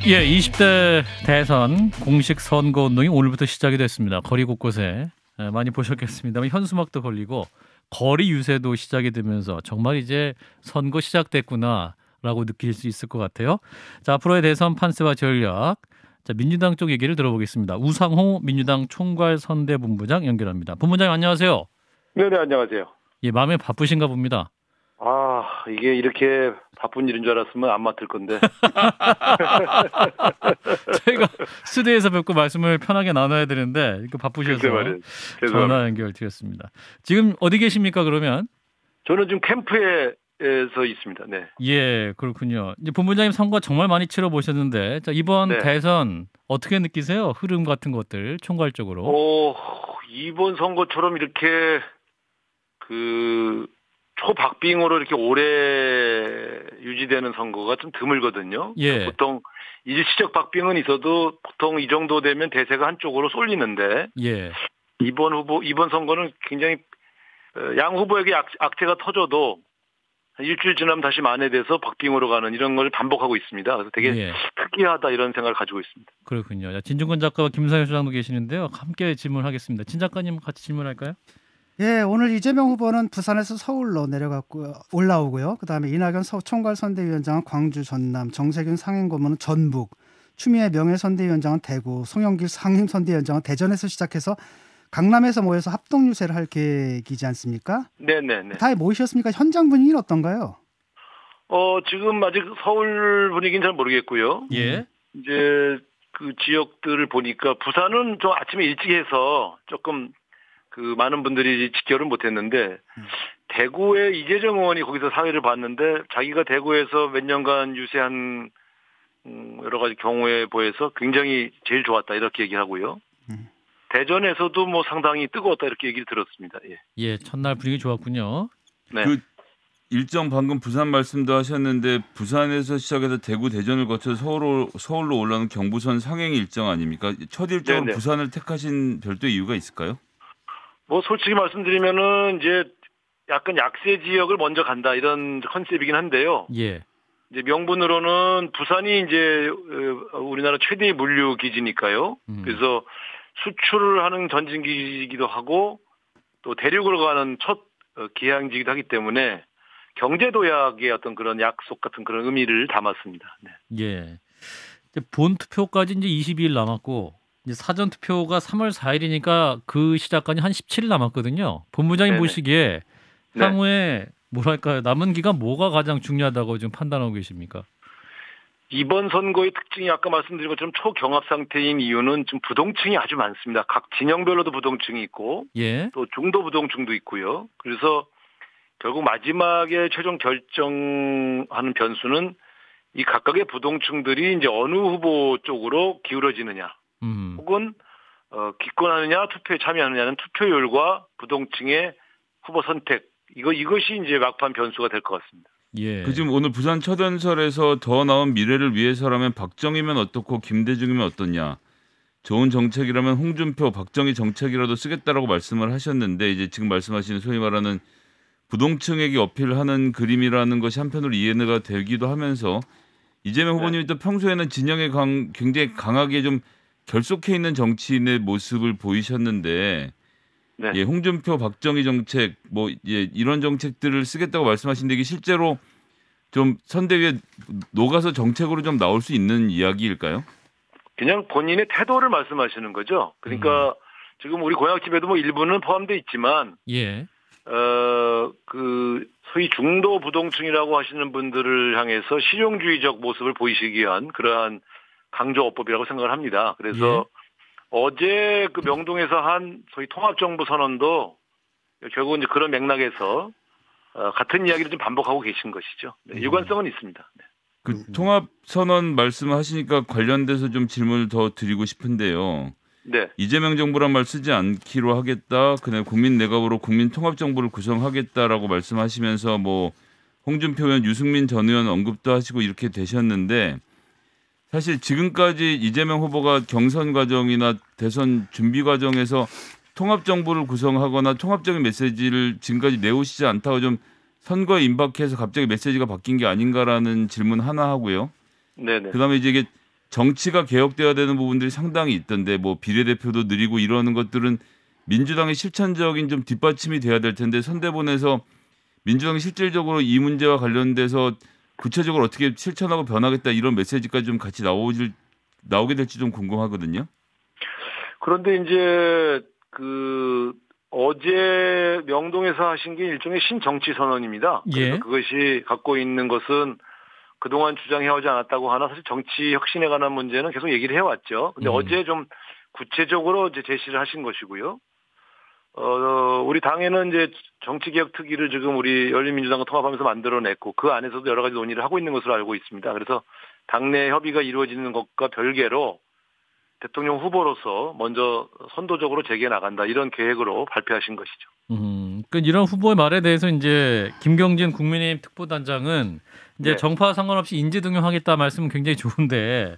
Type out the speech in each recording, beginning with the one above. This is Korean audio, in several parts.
예, 20대 대선 공식 선거 운동이 오늘부터 시작이 됐습니다. 거리 곳곳에 많이 보셨겠습니다만 현수막도 걸리고 거리 유세도 시작이 되면서 정말 이제 선거 시작됐구나라고 느낄 수 있을 것 같아요. 자, 앞으로의 대선 판세와 전략, 자, 민주당 쪽 얘기를 들어보겠습니다. 우상호 민주당 총괄선대본부장 연결합니다. 본부장님 안녕하세요. 네네, 안녕하세요. 예, 마음에 바쁘신가 봅니다. 이게 이렇게 바쁜 일인 줄 알았으면 안 맡을 건데. 저희가 스튜디오에서 뵙고 말씀을 편하게 나눠야 되는데 이렇게 바쁘셔서 전화 연결드렸습니다. 지금 어디 계십니까 그러면? 저는 지금 캠프에서 있습니다. 네. 예, 그렇군요. 이제 본부장님 선거 정말 많이 치러보셨는데 자, 이번 네. 대선 어떻게 느끼세요? 흐름 같은 것들 총괄적으로. 이번 선거처럼 이렇게 초박빙으로 이렇게 오래 유지되는 선거가 좀 드물거든요. 예. 보통 일시적 박빙은 있어도 보통 이 정도 되면 대세가 한쪽으로 쏠리는데 예. 이번 선거는 굉장히 양 후보에게 악재가 터져도 일주일 지나면 다시 만회돼서 박빙으로 가는 이런 걸 반복하고 있습니다. 그래서 되게 특이하다 이런 생각을 가지고 있습니다. 그렇군요. 진중권 작가와 김상현 소장도 계시는데요. 함께 질문하겠습니다. 진 작가님 같이 질문할까요? 예, 오늘 이재명 후보는 부산에서 서울로 내려갔고 올라오고요. 그다음에 이낙연 총괄선대위원장은 광주, 전남, 정세균 상임고문은 전북, 추미애 명예선대위원장은 대구, 송영길 상임선대위원장은 대전에서 시작해서 강남에서 모여서 합동 유세를 할 계획이지 않습니까? 네네네. 다 모이셨습니까? 현장 분위기는 어떤가요? 지금 아직 서울 분위기는 잘 모르겠고요. 예. 이제 그 지역들을 보니까 부산은 좀 아침에 일찍 해서 조금 많은 분들이 직결은 못했는데 대구의 이재정 의원이 거기서 사회를 봤는데 자기가 대구에서 몇 년간 유세한 여러 가지 경우에 보여서 굉장히 제일 좋았다 이렇게 얘기하고요. 대전에서도 뭐 상당히 뜨거웠다 이렇게 얘기를 들었습니다. 예, 첫날 분위기 좋았군요. 네. 일정 방금 부산 말씀도 하셨는데 부산에서 시작해서 대구, 대전을 거쳐서 서울로 올라오는 경부선 상행 일정 아닙니까? 첫 일정으로 네네. 부산을 택하신 별도의 이유가 있을까요? 뭐 솔직히 말씀드리면은 이제 약간 약세 지역을 먼저 간다 이런 컨셉이긴 한데요. 예. 이제 명분으로는 부산이 이제 우리나라 최대의 물류 기지니까요. 그래서 수출을 하는 전진기지이기도 하고 또 대륙으로 가는 첫 기항지이기도 하기 때문에 경제 도약의 어떤 그런 약속 같은 그런 의미를 담았습니다. 네. 예. 본 투표까지 이제 22일 남았고 이제 사전 투표가 3월 4일이니까 그 시작까지 한 17일 남았거든요. 본부장님 보시기에 향후에 뭐랄까요? 남은 기간 뭐가 가장 중요하다고 지금 판단하고 계십니까? 이번 선거의 특징이 아까 말씀드린 것처럼 초경합 상태인 이유는 지금 부동층이 아주 많습니다. 각 진영별로도 부동층이 있고 또 중도 부동층도 있고요. 그래서 결국 마지막에 최종 결정하는 변수는 이 각각의 부동층들이 이제 어느 후보 쪽으로 기울어지느냐. 혹은 기권하느냐 투표에 참여하느냐는 투표율과 부동층의 후보 선택 이것이 이제 막판 변수가 될 것 같습니다. 예. 지금 오늘 부산 첫 연설에서 더 나은 미래를 위해서라면 박정희면 어떻고 김대중이면 어떻냐. 좋은 정책이라면 홍준표, 박정희 정책이라도 쓰겠다라고 말씀을 하셨는데 이제 지금 말씀하시는 소위 말하는 부동층에게 어필하는 그림이라는 것이 한편으로 이해가 되기도 하면서 이재명 후보님이 또 평소에는 진영에 굉장히 강하게 좀 결속해 있는 정치인의 모습을 보이셨는데 홍준표, 박정희 정책 이런 정책들을 쓰겠다고 말씀하시는데 이게 실제로 좀 선대위에 녹아서 정책으로 좀 나올 수 있는 이야기일까요? 그냥 본인의 태도를 말씀하시는 거죠. 그러니까 지금 우리 공약집에도 뭐 일부는 포함되어 있지만 소위 중도 부동층이라고 하시는 분들을 향해서 실용주의적 모습을 보이시기 위한 그러한 강조어법이라고 생각을 합니다. 그래서 어제 그 명동에서 한 소위 통합정부 선언도 결국 이제 그런 맥락에서 같은 이야기를 좀 반복하고 계신 것이죠. 일관성은 있습니다. 그 통합 선언 말씀하시니까 관련돼서 좀 질문을 더 드리고 싶은데요. 이재명 정부란 말 쓰지 않기로 하겠다. 그다음에 국민 내각으로 국민 통합 정부를 구성하겠다라고 말씀하시면서 뭐 홍준표 의원, 유승민 전 의원 언급도 하시고 이렇게 되셨는데. 사실 지금까지 이재명 후보가 경선 과정이나 대선 준비 과정에서 통합정부를 구성하거나 통합적인 메시지를 지금까지 내오시지 않다고 좀 선거에 임박해서 갑자기 메시지가 바뀐 게 아닌가라는 질문 하나 하고요. 네네. 그다음에 이제 이게 정치가 개혁돼야 되는 부분들이 상당히 있던데 뭐 비례대표도 늘리고 이러는 것들은 민주당의 실천적인 좀 뒷받침이 돼야 될 텐데 선대본에서 민주당이 실질적으로 이 문제와 관련돼서 구체적으로 어떻게 실천하고 변하겠다 이런 메시지까지 좀 같이 나오게 될지 좀 궁금하거든요. 그런데 이제 어제 명동에서 하신 게 일종의 신정치 선언입니다. 그래서 그것이 갖고 있는 것은 그동안 주장해오지 않았다고 하나 사실 정치 혁신에 관한 문제는 계속 얘기를 해왔죠. 근데 어제 좀 구체적으로 이제 제시를 하신 것이고요. 우리 당에는 이제 정치개혁 특위를 지금 우리 열린민주당과 통합하면서 만들어냈고 그 안에서도 여러 가지 논의를 하고 있는 것으로 알고 있습니다. 그래서 당내 협의가 이루어지는 것과 별개로 대통령 후보로서 먼저 선도적으로 제기해 나간다 이런 계획으로 발표하신 것이죠. 그러니까 이런 후보의 말에 대해서 이제 김경진 국민의힘 특보단장은 이제 정파와 상관없이 인재 등용하겠다 말씀은 굉장히 좋은데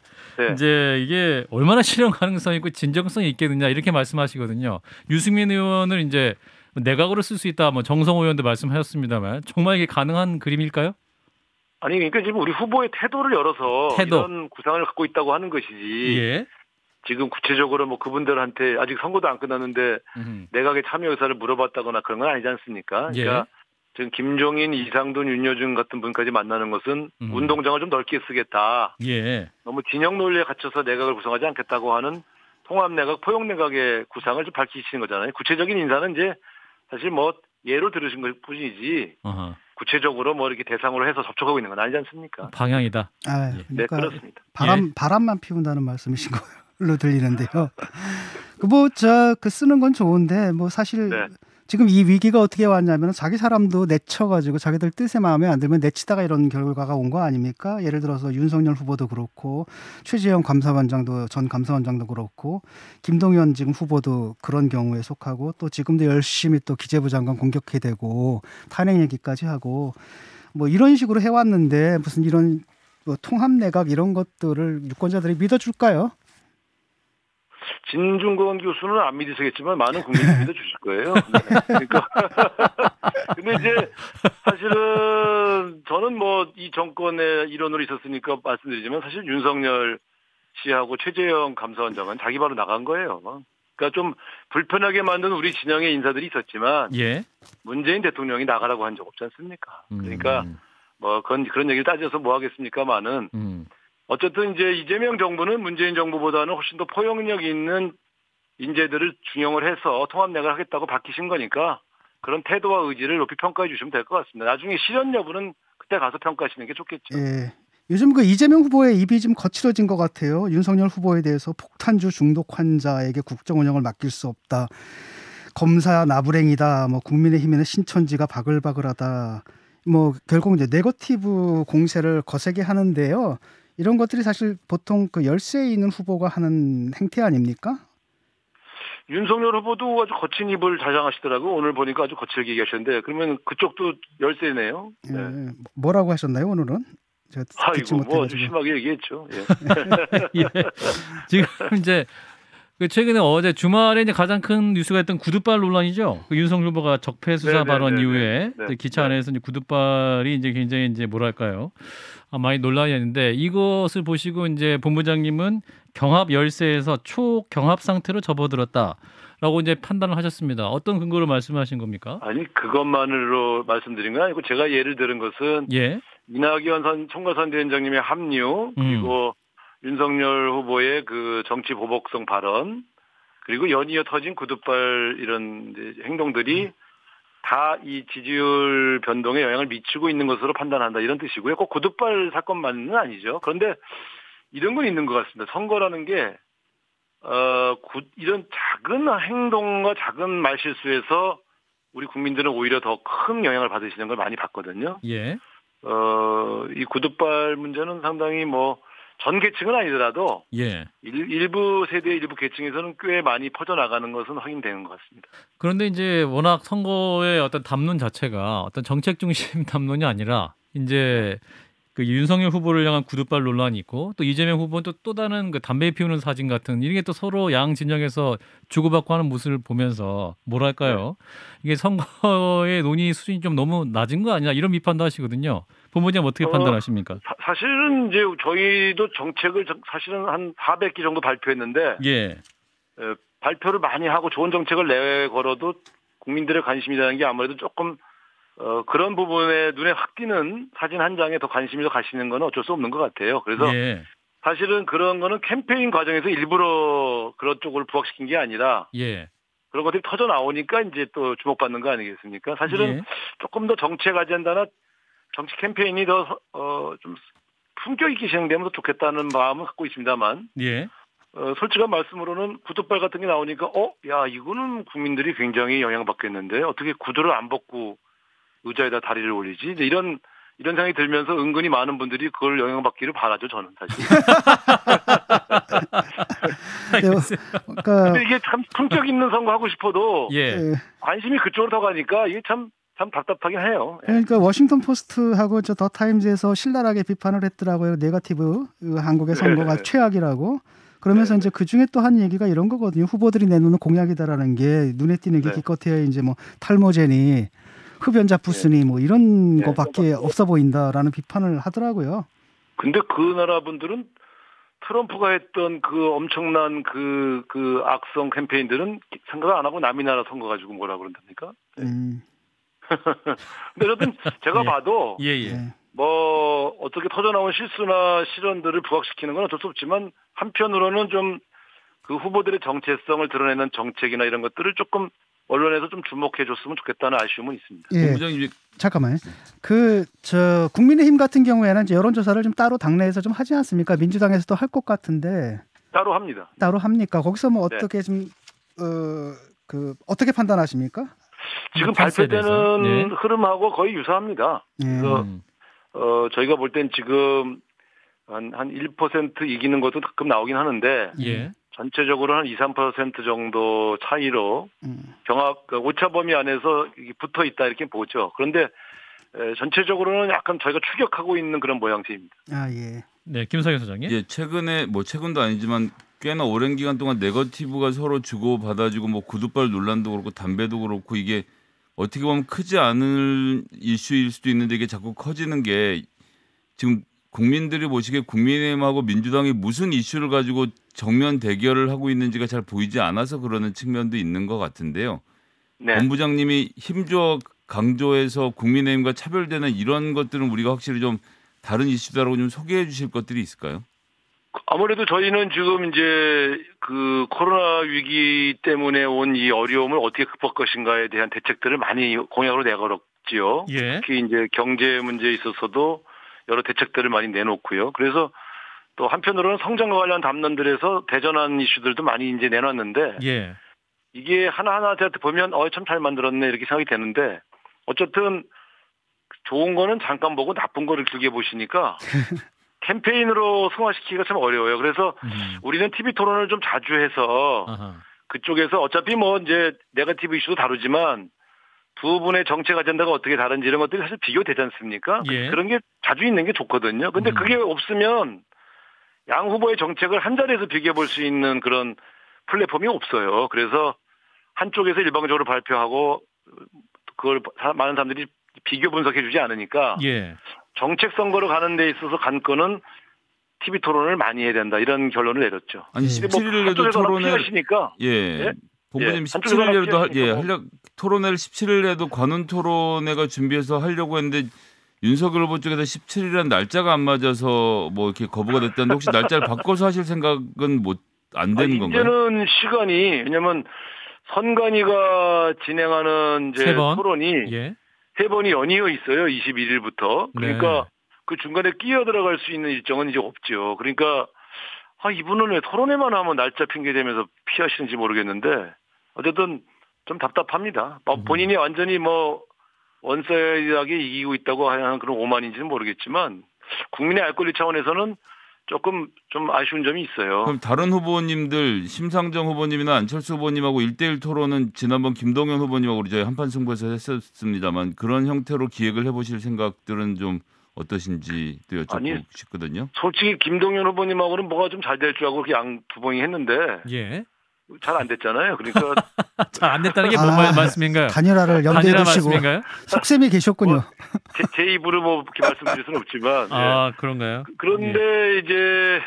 이제 이게 얼마나 실현 가능성이 있고 진정성이 있겠느냐 이렇게 말씀하시거든요. 유승민 의원을 이제 내각으로 쓸 수 있다, 뭐 정성호 의원도 말씀하셨습니다만 정말 이게 가능한 그림일까요? 아니 그러니까 지금 우리 후보의 태도를 열어서 이런 구상을 갖고 있다고 하는 것이지. 지금 구체적으로 뭐 그분들한테 아직 선거도 안 끝났는데 내각의 참여 의사를 물어봤다거나 그런 건 아니지 않습니까? 그러니까 지금 김종인, 이상돈, 윤여준 같은 분까지 만나는 것은 운동장을 좀 넓게 쓰겠다. 너무 진영 논리에 갇혀서 내각을 구성하지 않겠다고 하는 통합내각, 포용내각의 구상을 좀 밝히시는 거잖아요. 구체적인 인사는 이제 사실 뭐 예로 들으신 것 뿐이지 구체적으로 뭐 이렇게 대상으로 해서 접촉하고 있는 건 아니지 않습니까? 방향이다. 그러니까 네, 그렇습니다. 바람만 피운다는 말씀이신 거예요. 로 들리는데요. 그 쓰는 건 좋은데 뭐 사실 지금 이 위기가 어떻게 왔냐면 자기 사람도 내쳐가지고 자기들 뜻에 마음에 안 들면 내치다가 이런 결과가 온 거 아닙니까? 예를 들어서 윤석열 후보도 그렇고 최재형 전 감사원장도 그렇고 김동연 지금 후보도 그런 경우에 속하고 또 지금도 열심히 또 기재부 장관 공격해대고 탄핵 얘기까지 하고 뭐 이런 식으로 해왔는데 무슨 이런 뭐 통합내각 이런 것들을 유권자들이 믿어줄까요? 진중권 교수는 안 믿으시겠지만 많은 국민들이 믿어주실 거예요. 그러니까 근데 이제 사실은 저는 뭐 이 정권의 일원으로 있었으니까 말씀드리지만 사실 윤석열 씨하고 최재형 감사원장은 자기 바로 나간 거예요. 그러니까 좀 불편하게 만든 우리 진영의 인사들이 있었지만 문재인 대통령이 나가라고 한 적 없지 않습니까? 그러니까 뭐 그런 얘기를 따져서 뭐 하겠습니까만은 어쨌든 이제 이재명 정부는 문재인 정부보다는 훨씬 더 포용력 있는 인재들을 중용을 해서 통합내각을 하겠다고 밝히신 거니까 그런 태도와 의지를 높이 평가해 주시면 될 것 같습니다. 나중에 실현 여부는 그때 가서 평가하시는 게 좋겠죠. 요즘 그 이재명 후보의 입이 좀 거칠어진 것 같아요. 윤석열 후보에 대해서 폭탄주 중독 환자에게 국정 운영을 맡길 수 없다. 검사 나부랭이다. 뭐 국민의힘에는 신천지가 바글바글하다. 뭐 결국 이제 네거티브 공세를 거세게 하는데요. 이런 것들이 사실 보통 그 열세에 있는 후보가 하는 행태 아닙니까? 윤석열 후보도 아주 거친 입을 자장하시더라고요. 오늘 보니까 아주 거칠게 얘기하셨는데 그러면 그쪽도 열세네요. 뭐라고 하셨나요 오늘은? 아이고 뭐 아주 심하게 얘기했죠. 지금 이제 최근에 어제 주말에 이제 가장 큰 뉴스가 했던 구두발 논란이죠. 그 윤석열 후보가 적폐 수사 발언 이후에 기차 안에서 이제 구두발이 이제 굉장히 이제 뭐랄까요, 많이 논란이었는데 이것을 보시고 이제 본부장님은 경합 열세에서 초경합 상태로 접어들었다라고 이제 판단을 하셨습니다. 어떤 근거로 말씀하신 겁니까? 아니 그것만으로 말씀드린 건 아니고 제가 예를 들은 것은 이낙연 총괄선대위원장님의 합류 그리고 윤석열 후보의 그 정치 보복성 발언 그리고 연이어 터진 구두발 이런 행동들이 다 이 지지율 변동에 영향을 미치고 있는 것으로 판단한다 이런 뜻이고요. 꼭 구두발 사건만은 아니죠. 그런데 이런 건 있는 것 같습니다. 선거라는 게 이런 작은 행동과 작은 말실수에서 우리 국민들은 오히려 더 큰 영향을 받으시는 걸 많이 봤거든요. 이 구두발 문제는 상당히 뭐 전 계층은 아니더라도 일부 세대의 일부 계층에서는 꽤 많이 퍼져나가는 것은 확인되는 것 같습니다. 그런데 이제 워낙 선거의 어떤 담론 자체가 어떤 정책 중심 담론이 아니라 이제 그 윤석열 후보를 향한 구두발 논란이 있고 또 이재명 후보는 또 다른 그 담배 피우는 사진 같은 이게 또 서로 양 진영에서 주고받고 하는 모습을 보면서 뭐랄까요, 이게 선거의 논의 수준이 좀 너무 낮은 거 아니냐 이런 비판도 하시거든요. 본부장님 어떻게 판단하십니까? 사실은 이제 저희도 정책을 사실은 한 400개 정도 발표했는데 예. 발표를 많이 하고 좋은 정책을 내걸어도 국민들의 관심이라는 게 아무래도 조금 그런 부분에 눈에 확 띄는 사진 한 장에 더 관심이 더 가시는 건 어쩔 수 없는 것 같아요. 그래서 예. 사실은 그런 거는 캠페인 과정에서 일부러 그런 쪽을 부각시킨 게 아니라 예. 그런 것들이 터져 나오니까 이제 또 주목받는 거 아니겠습니까? 사실은 예. 조금 더 정책 아젠다나 정치 캠페인이 더 좀 품격 있게 진행되면 더 좋겠다는 마음을 갖고 있습니다만 예. 솔직한 말씀으로는 구두발 같은 게 나오니까 야 이거는 국민들이 굉장히 영향받겠는데 어떻게 구두를 안 벗고 의자에다 다리를 올리지? 이제 이런 생각이 들면서 은근히 많은 분들이 그걸 영향받기를 바라죠, 저는 사실. 근데 이게 참 품격 있는 선거 하고 싶어도 예. 관심이 그쪽으로 더 가니까 이게 참 답답하긴 해요. 그러니까 워싱턴 포스트하고 더 타임즈에서 신랄하게 비판을 했더라고요. 네거티브 한국의 선거가 최악이라고. 그러면서 이제 그 중에 또 한 얘기가 이런 거거든요. 후보들이 내놓는 공약이다라는 게 눈에 띄는 게 기껏해야 이제 뭐 탈모제니 흡연자 부스니 뭐 이런 거밖에 없어 보인다라는 비판을 하더라고요. 근데 그 나라 분들은 트럼프가 했던 그 엄청난 그 악성 캠페인들은 생각 안 하고 남이 나라 선거 가지고 뭐라 그런답니까? 근데 어쨌든 제가 봐도 뭐 어떻게 터져나온 실수나 실언들을 부각시키는 건 어쩔 수 없지만 한편으로는 좀 그 후보들의 정체성을 드러내는 정책이나 이런 것들을 조금 언론에서 좀 주목해 줬으면 좋겠다는 아쉬움은 있습니다. 예. 잠깐만요. 국민의힘 같은 경우에는 이제 여론조사를 좀 따로 당내에서 좀 하지 않습니까? 민주당에서도 할 것 같은데. 따로 합니다. 따로 합니까? 거기서 뭐 어떻게 좀 어떻게 판단하십니까? 지금 발표되는 흐름하고 거의 유사합니다. 그래서 저희가 볼 땐 지금 한 1% 이기는 것도 가끔 나오긴 하는데 전체적으로 한 2, 3% 정도 차이로 오차 범위 안에서 붙어 있다 이렇게 보죠. 그런데 전체적으로는 약간 저희가 추격하고 있는 그런 모양새입니다. 네, 김성현 소장님. 예, 최근에 뭐 최근도 아니지만 꽤나 오랜 기간 동안 네거티브가 서로 주고 받아주고 뭐 구두발 논란도 그렇고 담배도 그렇고 이게 어떻게 보면 크지 않은 이슈일 수도 있는데 이게 자꾸 커지는 게 지금 국민들이 보시기에 국민의힘하고 민주당이 무슨 이슈를 가지고 정면 대결을 하고 있는지가 잘 보이지 않아서 그러는 측면도 있는 것 같은데요. 본부장님이 힘줘 강조해서 국민의힘과 차별되는 이런 것들은 우리가 확실히 좀 다른 이슈다라고 좀 소개해 주실 것들이 있을까요? 아무래도 저희는 지금 이제 그 코로나 위기 때문에 온 이 어려움을 어떻게 극복할 것인가에 대한 대책들을 많이 공약으로 내걸었지요. 특히 이제 경제 문제에 있어서도 여러 대책들을 많이 내놓고요. 그래서 또 한편으로는 성장과 관련 담론들에서 대전한 이슈들도 많이 이제 내놨는데 이게 하나하나 보면 참 잘 만들었네 이렇게 생각이 되는데 어쨌든 좋은 거는 잠깐 보고 나쁜 거를 길게 보시니까 캠페인으로 승화시키기가 참 어려워요. 그래서 우리는 TV 토론을 좀 자주 해서 그쪽에서 어차피 뭐 이제 네거티브 이슈도 다루지만 두 분의 정책 아젠다가 어떻게 다른지 이런 것들이 사실 비교되지 않습니까? 그런 게 자주 있는 게 좋거든요. 근데 그게 없으면 양 후보의 정책을 한 자리에서 비교해 볼 수 있는 그런 플랫폼이 없어요. 그래서 한쪽에서 일방적으로 발표하고 그걸 많은 사람들이 비교 분석해 주지 않으니까 정책 선거로 가는 데 있어서 관건은 TV 토론을 많이 해야 된다. 이런 결론을 내렸죠. 아니 17일에도 토론을 본부님 17일에도 토론회를 17일에도 관훈 토론회가 준비해서 하려고 했는데 윤석열 후보 쪽에서 17일이라는 날짜가 안 맞아서 뭐 이렇게 거부가 됐다는데 혹시 날짜를 바꿔서 하실 생각은 안 되는 건가요? 이제는 시간이 왜냐면 선관위가 진행하는 이제 토론이 세 번이 연이어 있어요. 21일부터. 그러니까 그 중간에 끼어 들어갈 수 있는 일정은 이제 없죠. 그러니까 이분은 왜 토론회만 하면 날짜 핑계 대면서 피하시는지 모르겠는데 어쨌든 좀 답답합니다. 본인이 완전히 뭐 원사이드하게 이기고 있다고 하는 그런 오만인지는 모르겠지만 국민의 알 권리 차원에서는 조금 좀 아쉬운 점이 있어요. 그럼 다른 후보님들 심상정 후보님이나 안철수 후보님하고 1대1 토론은 지난번 김동연 후보님하고 우리 저희 한판 승부에서 했었습니다만 그런 형태로 기획을 해보실 생각들은 좀 어떠신지도 여쭙고 싶거든요. 솔직히 김동연 후보님하고는 뭐가 좀 잘 될 줄 알고 양 두 번이 했는데 잘 안 됐잖아요. 그러니까 잘 안 됐다는 게 뭔 말씀인가요? 단일화를 염두에 두시고 속셈이 계셨군요. 제 입으로 뭐 이렇게 말씀드릴 수는 없지만. 그런가요? 그런데 이제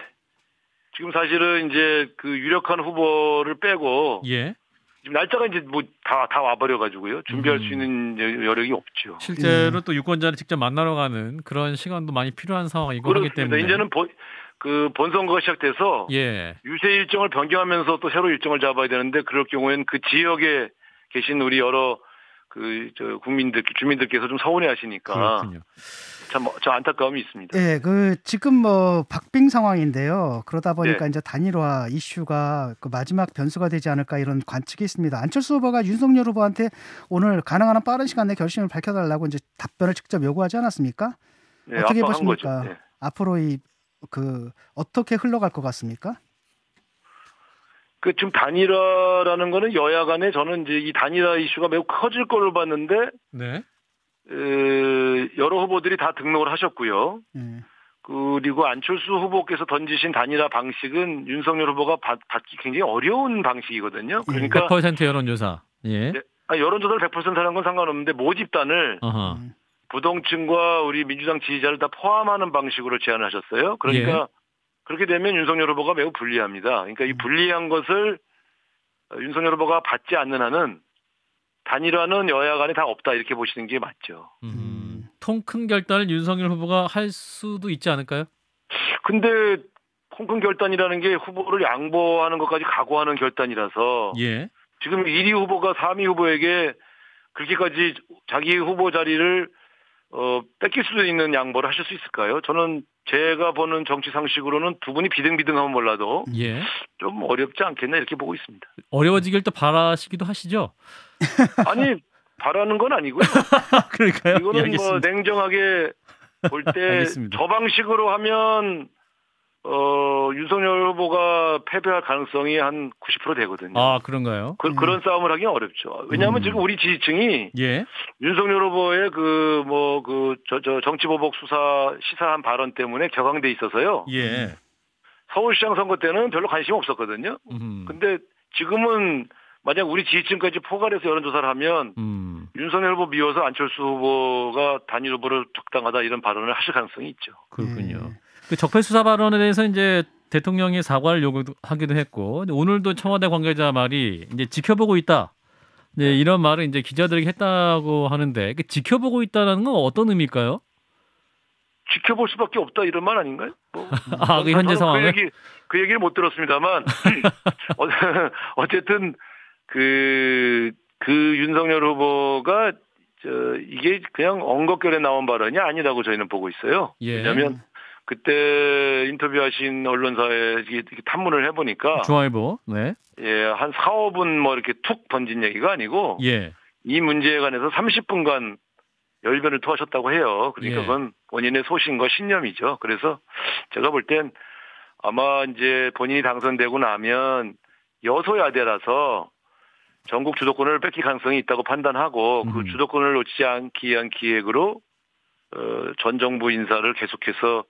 지금 사실은 이제 그 유력한 후보를 빼고 지금 날짜가 이제 뭐 다 와버려가지고요. 준비할 수 있는 여력이 없죠. 실제로 또 유권자를 직접 만나러 가는 그런 시간도 많이 필요한 상황이고 하기 때문에 이제는 본선거가 시작돼서 유세 일정을 변경하면서 또 새로 일정을 잡아야 되는데 그럴 경우에는 그 지역에 계신 우리 여러 주민들께서 좀 서운해하시니까 그렇군요. 참 안타까움이 있습니다. 네, 지금 뭐 박빙 상황인데요. 그러다 보니까 이제 단일화 이슈가 그 마지막 변수가 되지 않을까 이런 관측이 있습니다. 안철수 후보가 윤석열 후보한테 오늘 가능한 한 빠른 시간 내 결심을 밝혀달라고 이제 답변을 직접 요구하지 않았습니까? 네, 어떻게 보십니까? 앞으로 어떻게 흘러갈 것 같습니까? 지금 단일화라는 거는 여야 간에 저는 이제 이 단일화 이슈가 매우 커질 걸로 봤는데, 여러 후보들이 다 등록을 하셨고요. 그리고 안철수 후보께서 던지신 단일화 방식은 윤석열 후보가 받기 굉장히 어려운 방식이거든요. 그러니까 100% 여론조사. 여론조사를 100% 하는 건 상관없는데 모집단을 부동층과 우리 민주당 지지자를 다 포함하는 방식으로 제안을 하셨어요. 그러니까 그렇게 되면 윤석열 후보가 매우 불리합니다. 그러니까 이 불리한 것을 윤석열 후보가 받지 않는 한은 단일화는 여야 간에 다 없다 이렇게 보시는 게 맞죠. 통 큰 결단을 윤석열 후보가 할 수도 있지 않을까요? 근데 통 큰 결단이라는 게 후보를 양보하는 것까지 각오하는 결단이라서 지금 1위 후보가 3위 후보에게 그렇게까지 자기 후보 자리를 뺏길 수도 있는 양보를 하실 수 있을까요? 저는 제가 보는 정치 상식으로는 두 분이 비등비등하면 몰라도 좀 어렵지 않겠나 이렇게 보고 있습니다. 어려워지길 또 바라시기도 하시죠? 아니 바라는 건 아니고요. 그러니까요. 이거는 뭐 냉정하게 볼 때 저 방식으로 하면 윤석열 후보가 패배할 가능성이 한 90% 되거든요. 그런가요? 그런 싸움을 하기는 어렵죠. 왜냐하면 지금 우리 지지층이 윤석열 후보의 정치보복 시사한 발언 때문에 격앙돼 있어서요. 서울시장 선거 때는 별로 관심이 없었거든요. 근데 지금은 만약 우리 지지층까지 포괄해서 여론조사를 하면 윤석열 후보 미워서 안철수 후보가 단일 후보를 적당하다 이런 발언을 하실 가능성이 있죠. 그렇군요. 그 적폐 수사 발언에 대해서 이제 대통령이 사과를 요구하기도 했고 오늘도 청와대 관계자 말이 이제 지켜보고 있다. 이런 말을 이제 기자들에게 했다고 하는데 지켜보고 있다는 건 어떤 의미일까요? 지켜볼 수밖에 없다 이런 말 아닌가요? 그 현재 상황에 그 얘기를 못 들었습니다만 어쨌든 그 윤석열 후보가 이게 그냥 엉겁결에 나온 발언이 아니라고 저희는 보고 있어요. 왜냐하면 그때 인터뷰하신 언론사에 이렇게 탐문을 해보니까 중앙일보 한 4, 5분 뭐 이렇게 툭 던진 얘기가 아니고 이 문제에 관해서 30분간 열변을 토하셨다고 해요. 그러니까 그건 본인의 소신과 신념이죠. 그래서 제가 볼 땐 아마 이제 본인이 당선되고 나면 여소야대라서 전국 주도권을 뺏길 가능성이 있다고 판단하고 그 주도권을 놓치지 않기 위한 기획으로 전 정부 인사를 계속해서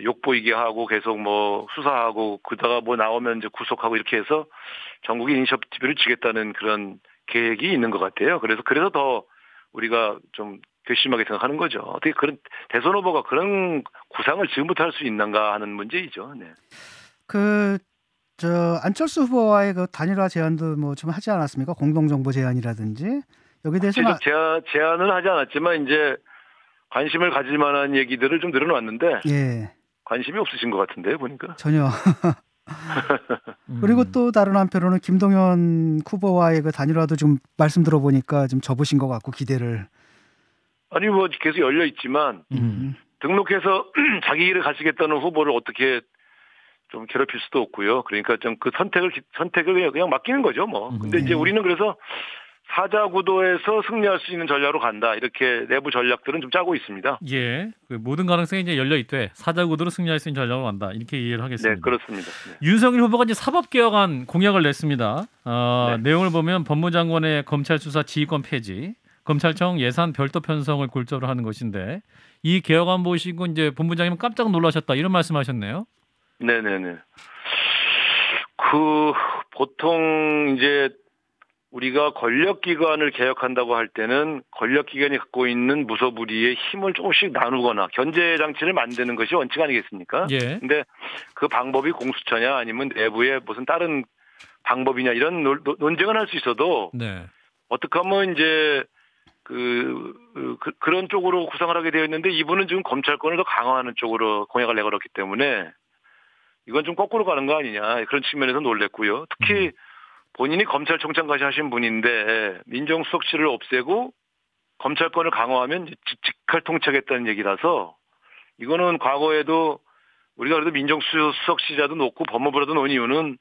욕보이게 하고 계속 뭐 수사하고 그러다가 뭐 나오면 이제 구속하고 이렇게 해서 전국에 이니셔티브를 주겠다는 그런 계획이 있는 것 같아요. 그래서 더 우리가 좀 괘씸하게 생각하는 거죠. 어떻게 그런 대선 후보가 그런 구상을 지금부터 할 수 있는가 하는 문제이죠. 안철수 후보와의 그 단일화 제안도 뭐 좀 하지 않았습니까? 공동정보 제안이라든지 여기에 대해서 제안은 하지 않았지만 이제 관심을 가질 만한 얘기들을 좀 늘어놨는데 관심이 없으신 것 같은데요, 보니까. 전혀. 그리고 또 다른 한편으로는 김동연 후보와의 그 단일화도 좀 말씀 들어보니까 좀 접으신 것 같고 기대를. 아니 뭐 계속 열려 있지만 등록해서 자기 길을 가시겠다는 후보를 어떻게 좀 괴롭힐 수도 없고요. 그러니까 좀 그 선택을 그냥 맡기는 거죠, 뭐. 근데 이제 우리는 그래서 사자 구도에서 승리할 수 있는 전략으로 간다. 이렇게 내부 전략들은 좀 짜고 있습니다. 그 모든 가능성이 이제 열려 있되 사자 구도로 승리할 수 있는 전략으로 간다. 이렇게 이해를 하겠습니다. 네, 그렇습니다. 윤석열 후보가 이제 사법개혁안 공약을 냈습니다. 내용을 보면 법무장관의 검찰 수사 지휘권 폐지, 검찰청 예산 별도 편성을 골자로 하는 것인데 이 개혁안 보시고 이제 본부장님은 깜짝 놀라셨다 이런 말씀하셨네요. 네네네. 그 보통 이제 우리가 권력기관을 개혁한다고 할 때는 권력기관이 갖고 있는 무소불위의 힘을 조금씩 나누거나 견제 장치를 만드는 것이 원칙 아니겠습니까? 예. 근데 그 방법이 공수처냐 아니면 내부에 무슨 다른 방법이냐 이런 논쟁은 할 수 있어도 네. 어떻게 하면 이제 그런 쪽으로 구상을 하게 되어 있는데 이분은 지금 검찰권을 더 강화하는 쪽으로 공약을 내걸었기 때문에 이건 좀 거꾸로 가는 거 아니냐 그런 측면에서 놀랬고요. 특히 본인이 검찰총장까지 하신 분인데 민정수석실을 없애고 검찰권을 강화하면 직할 통치하겠다는 얘기라서 이거는 과거에도 우리가 그래도 민정수석실이라도 놓고 법무부라도 놓은 이유는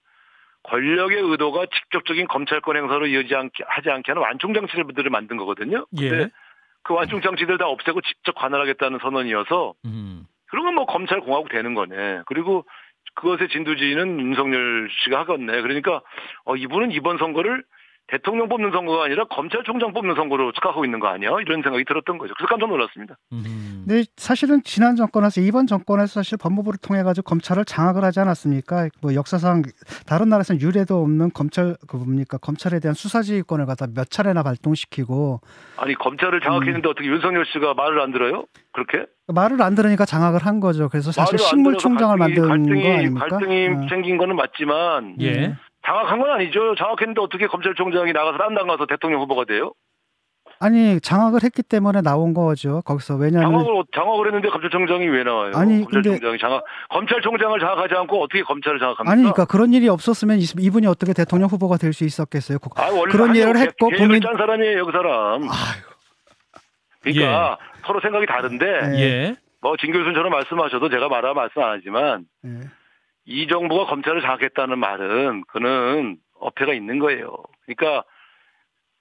권력의 의도가 직접적인 검찰권 행사로 하지 않게 하는 완충장치들을 만든 거거든요. 근데 예. 그 완충장치들 다 없애고 직접 관할하겠다는 선언이어서 그러면 뭐 검찰공화국 되는 거네. 그리고 그것의 진두지휘는 윤석열 씨가 하겠네. 그러니까 이분은 이번 선거를 대통령 뽑는 선거가 아니라 검찰총장 뽑는 선거로 착각하고 있는 거 아니야? 이런 생각이 들었던 거죠. 그래서 깜짝 놀랐습니다. 네, 사실은 지난 정권에서 이번 정권에서 사실 법무부를 통해 가지고 검찰을 장악을 하지 않았습니까? 뭐 역사상 다른 나라에서는 유례도 없는 검찰에 대한 수사지휘권을 갖다 몇 차례나 발동시키고 아니 검찰을 장악했는데 어떻게 윤석열 씨가 말을 안 들어요? 그렇게? 말을 안 들으니까 장악을 한 거죠. 그래서 사실 식물총장을 만든 거 아닙니까? 갈등이 생긴 거는 맞지만 예. 장악한 건 아니죠. 장악했는데 어떻게 검찰총장이 나가서 딴 가서 대통령 후보가 돼요? 아니 장악을 했기 때문에 나온 거죠. 거기서 왜냐하면 장악을 했는데 검찰총장이 왜 나와요? 아니 검찰총장이 검찰총장을 장악하지 않고 어떻게 검찰을 장악합니까? 아니 그러니까 그런 일이 없었으면 이분이 어떻게 대통령 후보가 될 수 있었겠어요? 원래 그런 일을 했고 본인 짠 사람이에요, 그 사람. 아이고. 그러니까 서로 생각이 다른데 예. 뭐 진 교수님처럼 말씀하셔도 제가 말씀 안 하지만 예. 이 정부가 검찰을 장악했다는 말은 그는 어폐가 있는 거예요. 그러니까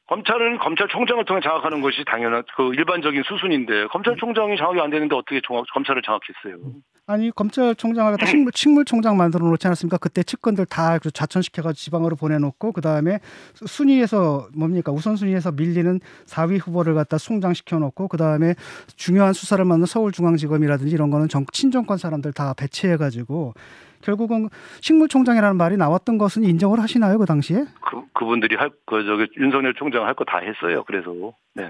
검찰총장을 통해 장악하는 것이 당연한 그 일반적인 수순인데 검찰총장이 장악이 안 되는데 어떻게 검찰을 장악했어요? 아니 검찰총장을 갖다 식물총장 만들어 놓지 않았습니까? 그때 측근들 다 좌천시켜가지고 지방으로 보내놓고 그 다음에 순위에서 우선순위에서 밀리는 4위 후보를 갖다 총장시켜놓고 그 다음에 중요한 수사를 맡는 서울중앙지검이라든지 이런 거는 친정권 사람들 다 배치해가지고 결국은 식물총장이라는 말이 나왔던 것은 인정을 하시나요, 그 당시에? 그분들이 윤석열 총장 할 거 다 했어요. 그래서 네.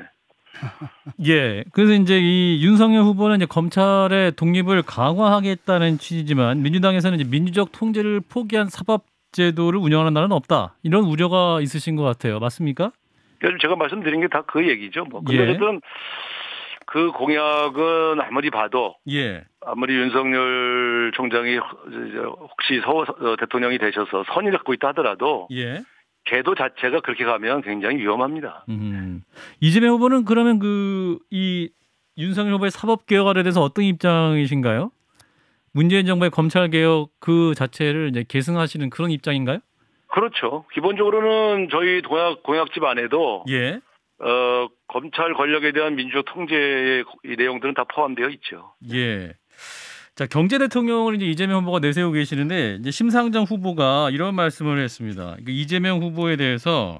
예. 그래서 이제 이 윤석열 후보는 이제 검찰의 독립을 강화하겠다는 취지지만 민주당에서는 이제 민주적 통제를 포기한 사법제도를 운영하는 나라는 없다. 이런 우려가 있으신 것 같아요. 맞습니까? 제가 말씀드린 게 다 그 얘기죠. 근데 예. 어쨌든 그 공약은 아무리 봐도 예. 아무리 윤석열 총장이 혹시 대통령이 되셔서 선의를 갖고 있다 하더라도 예. 제도 자체가 그렇게 가면 굉장히 위험합니다. 이재명 후보는 그러면 이 윤석열 후보의 사법개혁안에 대해서 어떤 입장이신가요? 문재인 정부의 검찰개혁 그 자체를 이제 계승하시는 그런 입장인가요? 그렇죠. 기본적으로는 저희 공약집 안에도 예. 검찰 권력에 대한 민주적 통제의 내용들은 다 포함되어 있죠. 예. 자, 경제 대통령을 이제 이재명 후보가 내세우고 계시는데 이제 심상정 후보가 이런 말씀을 했습니다. 이재명 후보에 대해서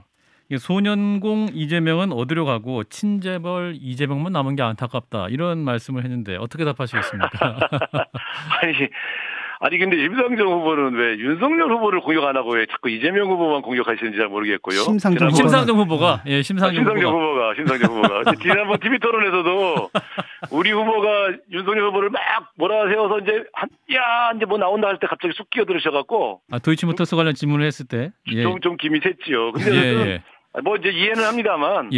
소년공 이재명은 어디로 가고 친재벌 이재명만 남은 게 안타깝다 이런 말씀을 했는데 어떻게 답하시겠습니까? 아니 근데 심상정 후보는 왜 윤석열 후보를 공격 안 하고 왜 자꾸 이재명 후보만 공격하시는지 잘 모르겠고요. 심상정 후보가 심상정 후보가 지난번 TV 토론에서도 우리 후보가 윤석열 후보를 막 몰아세워서 이제 뭐 나온다 할 때 갑자기 쑥 끼어들으셔갖고 도이치모터스 관련 질문을 했을 때 좀 김이 샜지요. 근데 뭐 이제 이해는 합니다만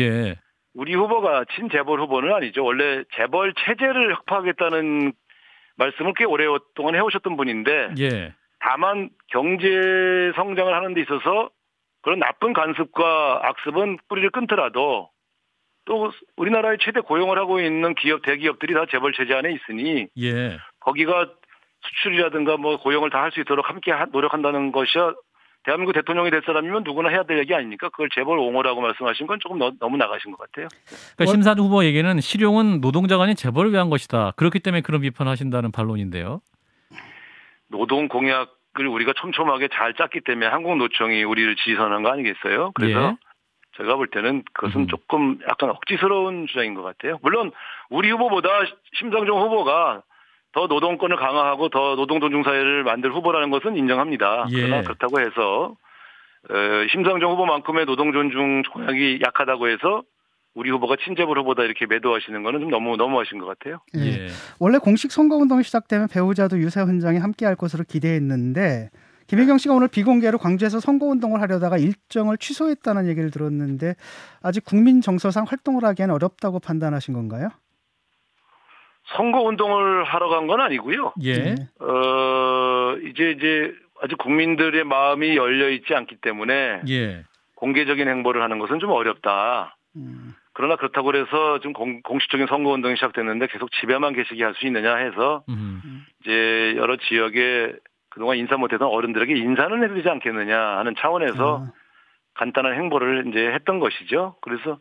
우리 후보가 친재벌 후보는 아니죠. 원래 재벌 체제를 혁파하겠다는 말씀을 꽤 오랫동안 해오셨던 분인데 다만 경제 성장을 하는 데 있어서 그런 나쁜 간섭과 악습은 뿌리를 끊더라도 또 우리나라의 최대 고용을 하고 있는 대기업들이 다 재벌 체제 안에 있으니 거기가 수출이라든가 뭐 고용을 다 할 수 있도록 함께 노력한다는 것이야 대한민국 대통령이 될 사람이면 누구나 해야 될 얘기 아닙니까? 그걸 재벌 옹호라고 말씀하신 건 조금 너무 나가신 것 같아요. 그러니까 심상정 후보 얘기는 실용은 노동자가 아닌 재벌을 위한 것이다. 그렇기 때문에 그런 비판하신다는 반론인데요. 노동 공약을 우리가 촘촘하게 잘 짰기 때문에 한국노총이 우리를 지지선한 거 아니겠어요? 그래서 제가 볼 때는 그것은 조금 약간 억지스러운 주장인 것 같아요. 물론 우리 후보보다 심상정 후보가 더 노동권을 강화하고 더 노동존중 사회를 만들 후보라는 것은 인정합니다. 그러나 그렇다고 해서 심상정 후보만큼의 노동 존중 공약이 약하다고 해서 우리 후보가 친재벌 후보다 이렇게 매도하시는 거는 좀 너무하신 것 같아요. 예. 원래 공식 선거운동이 시작되면 배우자도 유세훈 장이 함께할 것으로 기대했는데 김혜경 씨가 오늘 비공개로 광주에서 선거운동을 하려다가 일정을 취소했다는 얘기를 들었는데 아직 국민 정서상 활동을 하기에는 어렵다고 판단하신 건가요? 선거운동을 하러 간 건 아니고요. 예. 이제 아직 국민들의 마음이 열려 있지 않기 때문에 예. 공개적인 행보를 하는 것은 좀 어렵다. 그러나 그렇다고 해서 좀 공식적인 선거운동이 시작됐는데 계속 집에만 계시게 할 수 있느냐 해서 이제 여러 지역에 그동안 인사 못했던 어른들에게 인사는 해드리지 않겠느냐 하는 차원에서 간단한 행보를 이제 했던 것이죠. 그래서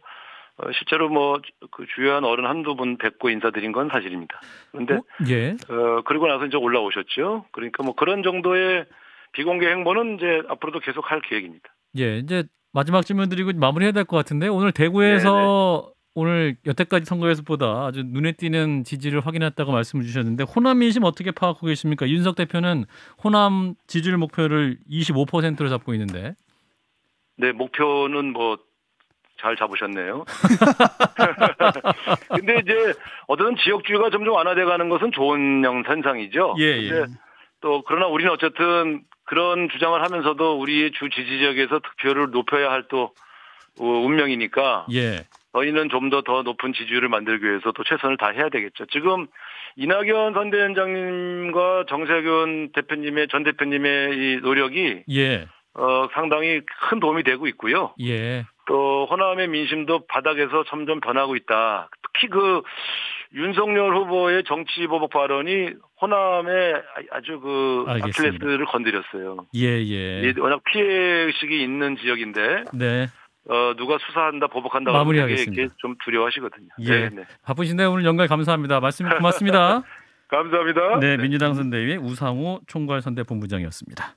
실제로 뭐 그 주요한 어른 한두 분 뵙고 인사드린 건 사실입니다. 그런데 예. 그리고 나서 이제 올라오셨죠. 그러니까 뭐 그런 정도의 비공개 행보는 이제 앞으로도 계속 할 계획입니다. 예, 이제 마지막 질문 드리고 마무리해야 될 것 같은데 오늘 대구에서 네네. 오늘 여태까지 선거에서보다 아주 눈에 띄는 지지를 확인했다고 말씀을 주셨는데 호남 민심 어떻게 파악하고 계십니까? 윤석 대표는 호남 지지율 목표를 25%로 잡고 있는데. 네, 목표는 뭐 잘 잡으셨네요. 근데 이제 어떤 지역주의가 점점 완화돼가는 것은 좋은 현상이죠. 예. 또 그러나 우리는 어쨌든 그런 주장을 하면서도 우리의 주 지지 지역에서 득표를 높여야 할 또 운명이니까 예. 저희는 좀 더 높은 지지율을 만들기 위해서 또 최선을 다해야 되겠죠. 지금 이낙연 선대위원장님과 정세균 대표님의 전 대표님의 이 노력이 예. 상당히 큰 도움이 되고 있고요. 예. 또 호남의 민심도 바닥에서 점점 변하고 있다. 특히 그 윤석열 후보의 정치 보복 발언이 호남의 아주 그 아킬레스를 건드렸어요. 예. 워낙 피해의식이 있는 지역인데 네. 누가 수사한다, 보복한다 마무리하겠습니다. 이렇게 좀 두려워하시거든요. 예. 네. 바쁘신데 오늘 연결 감사합니다. 말씀 고맙습니다. 감사합니다. 네, 민주당 선대위 우상호 총괄선대본부장이었습니다.